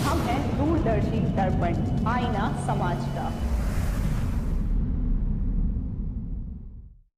हम हैं दूरदर्शी दर्पण, आईना समाज का।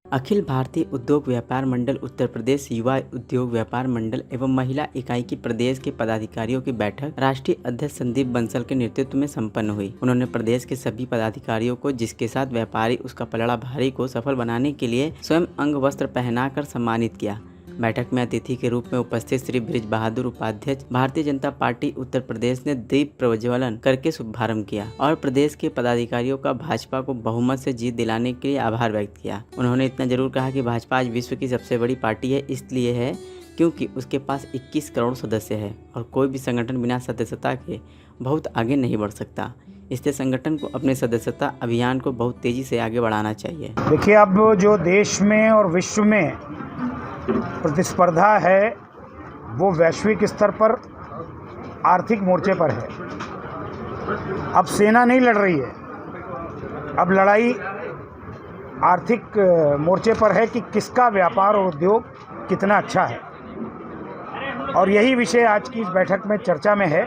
अखिल भारतीय उद्योग व्यापार मंडल उत्तर प्रदेश युवा उद्योग व्यापार मंडल एवं महिला इकाई की प्रदेश के पदाधिकारियों की बैठक राष्ट्रीय अध्यक्ष संदीप बंसल के नेतृत्व में संपन्न हुई। उन्होंने प्रदेश के सभी पदाधिकारियों को, जिसके साथ व्यापारी उसका पलड़ा भारी को सफल बनाने के लिए स्वयं अंग वस्त्र पहनाकर सम्मानित किया। बैठक में अतिथि के रूप में उपस्थित श्री ब्रिज बहादुर उपाध्यक्ष भारतीय जनता पार्टी उत्तर प्रदेश ने दीप प्रज्वलन करके शुभारंभ किया और प्रदेश के पदाधिकारियों का भाजपा को बहुमत से जीत दिलाने के लिए आभार व्यक्त किया। उन्होंने इतना जरूर कहा कि भाजपा आज विश्व की सबसे बड़ी पार्टी है, इसलिए है क्योंकि उसके पास 21 करोड़ सदस्य है और कोई भी संगठन बिना सदस्यता के बहुत आगे नहीं बढ़ सकता। इसलिए संगठन को अपने सदस्यता अभियान को बहुत तेजी से आगे बढ़ाना चाहिए। देखिए, अब जो देश में और विश्व में प्रतिस्पर्धा है वो वैश्विक स्तर पर आर्थिक मोर्चे पर है। अब सेना नहीं लड़ रही है, अब लड़ाई आर्थिक मोर्चे पर है कि किसका व्यापार और उद्योग कितना अच्छा है। और यही विषय आज की इस बैठक में चर्चा में है।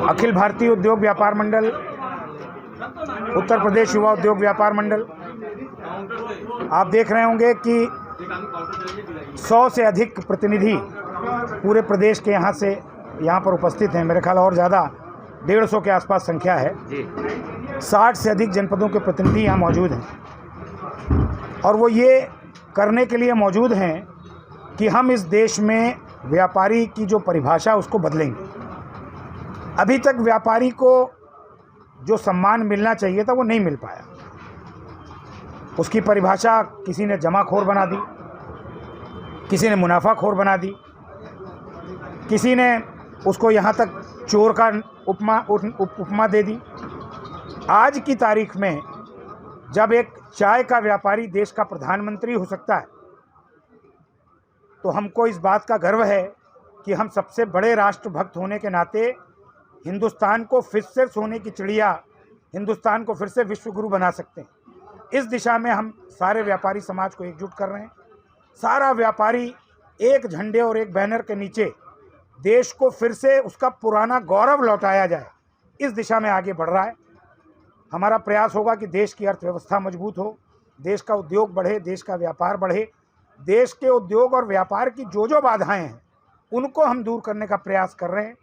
अखिल भारतीय उद्योग व्यापार मंडल, उत्तर प्रदेश युवा उद्योग व्यापार मंडल, आप देख रहे होंगे कि 100 से अधिक प्रतिनिधि पूरे प्रदेश के यहाँ पर उपस्थित हैं। मेरे ख्याल और ज़्यादा 150 के आसपास संख्या है। 60 से अधिक जनपदों के प्रतिनिधि यहाँ मौजूद हैं और वो ये करने के लिए मौजूद हैं कि हम इस देश में व्यापारी की जो परिभाषा उसको बदलेंगे। अभी तक व्यापारी को जो सम्मान मिलना चाहिए था वो नहीं मिल पाया। उसकी परिभाषा किसी ने जमाखोर बना दी, किसी ने मुनाफाखोर बना दी, किसी ने उसको यहाँ तक चोर का उपमा दे दी। आज की तारीख में जब एक चाय का व्यापारी देश का प्रधानमंत्री हो सकता है तो हमको इस बात का गर्व है कि हम सबसे बड़े राष्ट्रभक्त होने के नाते हिंदुस्तान को फिर से सोने की चिड़िया, हिंदुस्तान को फिर से विश्व गुरु बना सकते हैं। इस दिशा में हम सारे व्यापारी समाज को एकजुट कर रहे हैं। सारा व्यापारी एक झंडे और एक बैनर के नीचे देश को फिर से उसका पुराना गौरव लौटाया जाए, इस दिशा में आगे बढ़ रहा है। हमारा प्रयास होगा कि देश की अर्थव्यवस्था मजबूत हो, देश का उद्योग बढ़े, देश का व्यापार बढ़े। देश के उद्योग और व्यापार की जो बाधाएं हैं उनको हम दूर करने का प्रयास कर रहे हैं।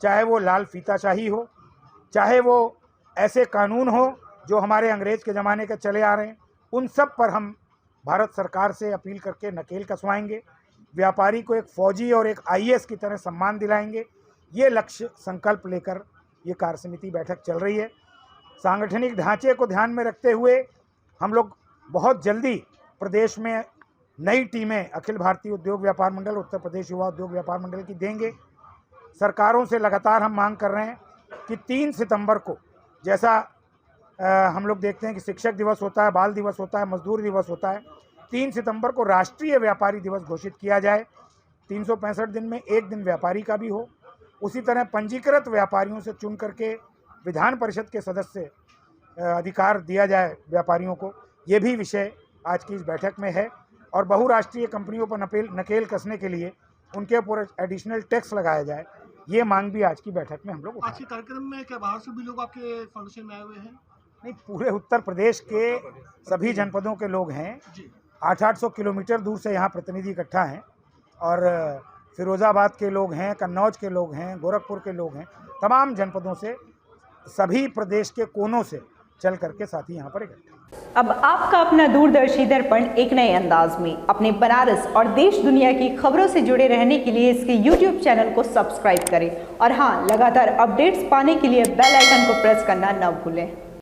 चाहे वो लाल फीताशाही हो, चाहे वो ऐसे कानून हो जो हमारे अंग्रेज़ के ज़माने के चले आ रहे हैं, उन सब पर हम भारत सरकार से अपील करके नकेल कसवाएंगे। व्यापारी को एक फौजी और एक IAS की तरह सम्मान दिलाएंगे। ये लक्ष्य संकल्प लेकर ये कार्य समिति बैठक चल रही है। सांगठनिक ढांचे को ध्यान में रखते हुए हम लोग बहुत जल्दी प्रदेश में नई टीमें अखिल भारतीय उद्योग व्यापार मंडल, उत्तर प्रदेश युवा उद्योग व्यापार मंडल की देंगे। सरकारों से लगातार हम मांग कर रहे हैं कि 3 सितंबर को, जैसा हम लोग देखते हैं कि शिक्षक दिवस होता है, बाल दिवस होता है, मजदूर दिवस होता है, 3 सितंबर को राष्ट्रीय व्यापारी दिवस घोषित किया जाए। 365 दिन में एक दिन व्यापारी का भी हो। उसी तरह पंजीकृत व्यापारियों से चुन करके विधान परिषद के सदस्य अधिकार दिया जाए व्यापारियों को। ये भी विषय आज की इस बैठक में है। और बहुराष्ट्रीय कंपनियों पर नकेल कसने के लिए उनके ऊपर एडिशनल टैक्स लगाया जाए, ये मांग भी आज की बैठक में हम लोग आज के कार्यक्रम में क्या बाहर से भी लोग आपके फाउंडेशन में आए हुए हैं? नहीं, पूरे उत्तर प्रदेश के सभी जनपदों के लोग हैं। 800 किलोमीटर दूर से यहाँ प्रतिनिधि इकट्ठा हैं और फिरोज़ाबाद के लोग हैं, कन्नौज के लोग हैं, गोरखपुर के लोग हैं, तमाम जनपदों से, सभी प्रदेश के कोनों से चल करके साथी यहाँ पर इकट्ठे। अब आपका अपना दूरदर्शी दर्पण एक नए अंदाज में अपने बनारस और देश दुनिया की खबरों से जुड़े रहने के लिए इसके YouTube चैनल को सब्सक्राइब करें और हाँ, लगातार अपडेट्स पाने के लिए बेल आइकन को प्रेस करना न भूलें।